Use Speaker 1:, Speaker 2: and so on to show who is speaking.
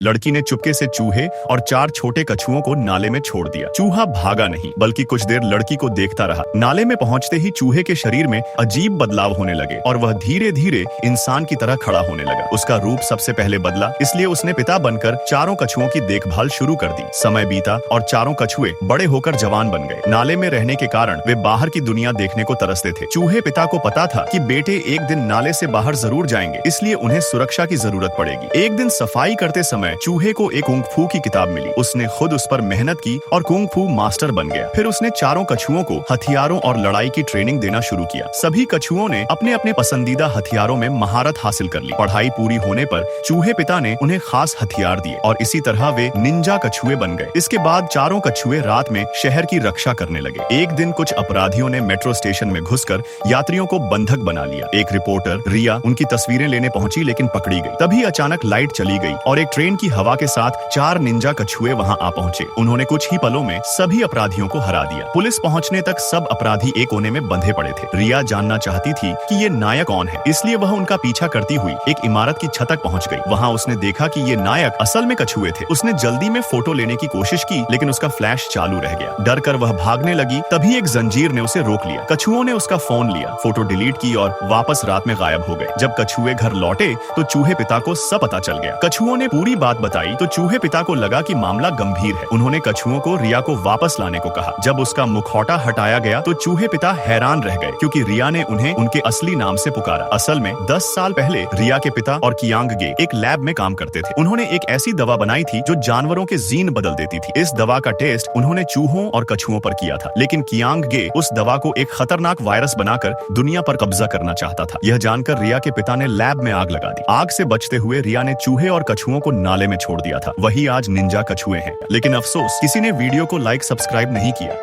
Speaker 1: लड़की ने चुपके से चूहे और 4 छोटे कछुओं को नाले में छोड़ दिया। चूहा भागा नहीं, बल्कि कुछ देर लड़की को देखता रहा। नाले में पहुंचते ही चूहे के शरीर में अजीब बदलाव होने लगे और वह धीरे धीरे इंसान की तरह खड़ा होने लगा। उसका रूप सबसे पहले बदला, इसलिए उसने पिता बनकर चारों कछुओं की देखभाल शुरू कर दी। समय बीता और चारों कछुए बड़े होकर जवान बन गए। नाले में रहने के कारण वे बाहर की दुनिया देखने को तरसते थे। चूहे पिता को पता था कि बेटे एक दिन नाले से बाहर जरूर जाएंगे, इसलिए उन्हें सुरक्षा की जरूरत पड़ेगी। एक दिन सफाई करते समय चूहे को एक कुंग फू की किताब मिली। उसने खुद उस पर मेहनत की और कुंग फू मास्टर बन गया। फिर उसने चारों कछुओं को हथियारों और लड़ाई की ट्रेनिंग देना शुरू किया। सभी कछुओं ने अपने अपने पसंदीदा हथियारों में महारत हासिल कर ली। पढ़ाई पूरी होने पर चूहे पिता ने उन्हें खास हथियार दिए और इसी तरह वे निंजा कछुए बन गए। इसके बाद चारों कछुए रात में शहर की रक्षा करने लगे। एक दिन कुछ अपराधियों ने मेट्रो स्टेशन में घुसकर यात्रियों को बंधक बना लिया। एक रिपोर्टर रिया उनकी तस्वीरें लेने पहुंची, लेकिन पकड़ी गई। तभी अचानक लाइट चली गई और एक ट्रेन की हवा के साथ 4 निंजा कछुए वहां आ पहुंचे। उन्होंने कुछ ही पलों में सभी अपराधियों को हरा दिया। पुलिस पहुंचने तक सब अपराधी एक कोने में बंधे पड़े थे। रिया जानना चाहती थी कि ये नायक कौन है, इसलिए वह उनका पीछा करती हुई एक इमारत की छत तक पहुंच गई। वहां उसने देखा कि ये नायक असल में कछुए थे। उसने जल्दी में फोटो लेने की कोशिश की, लेकिन उसका फ्लैश चालू रह गया। डर कर वह भागने लगी, तभी एक जंजीर ने उसे रोक लिया। कछुओं ने उसका फोन लिया, फोटो डिलीट की और वापस रात में गायब हो गए। जब कछुए घर लौटे तो चूहे पिता को सब पता चल गया। कछुओं ने पूरी बात बताई तो चूहे पिता को लगा कि मामला गंभीर है। उन्होंने कछुओं को रिया को वापस लाने को कहा। जब उसका मुखौटा हटाया गया तो चूहे पिता हैरान रह गए, क्योंकि रिया ने उन्हें उनके असली नाम से पुकारा। असल में 10 साल पहले रिया के पिता और कियांग गे एक लैब में काम करते थे। उन्होंने एक ऐसी दवा बनाई थी जो जानवरों के जीन बदल देती थी। इस दवा का टेस्ट उन्होंने चूहों और कछुओं पर किया था, लेकिन कियांग गे उस दवा को एक खतरनाक वायरस बनाकर दुनिया पर कब्जा करना चाहता था। यह जानकर रिया के पिता ने लैब में आग लगा दी। आग से बचते हुए रिया ने चूहे और कछुओं को नाले में छोड़ दिया था। वही आज निंजा कछुए हैं। लेकिन अफसोस, किसी ने वीडियो को लाइक सब्सक्राइब नहीं किया।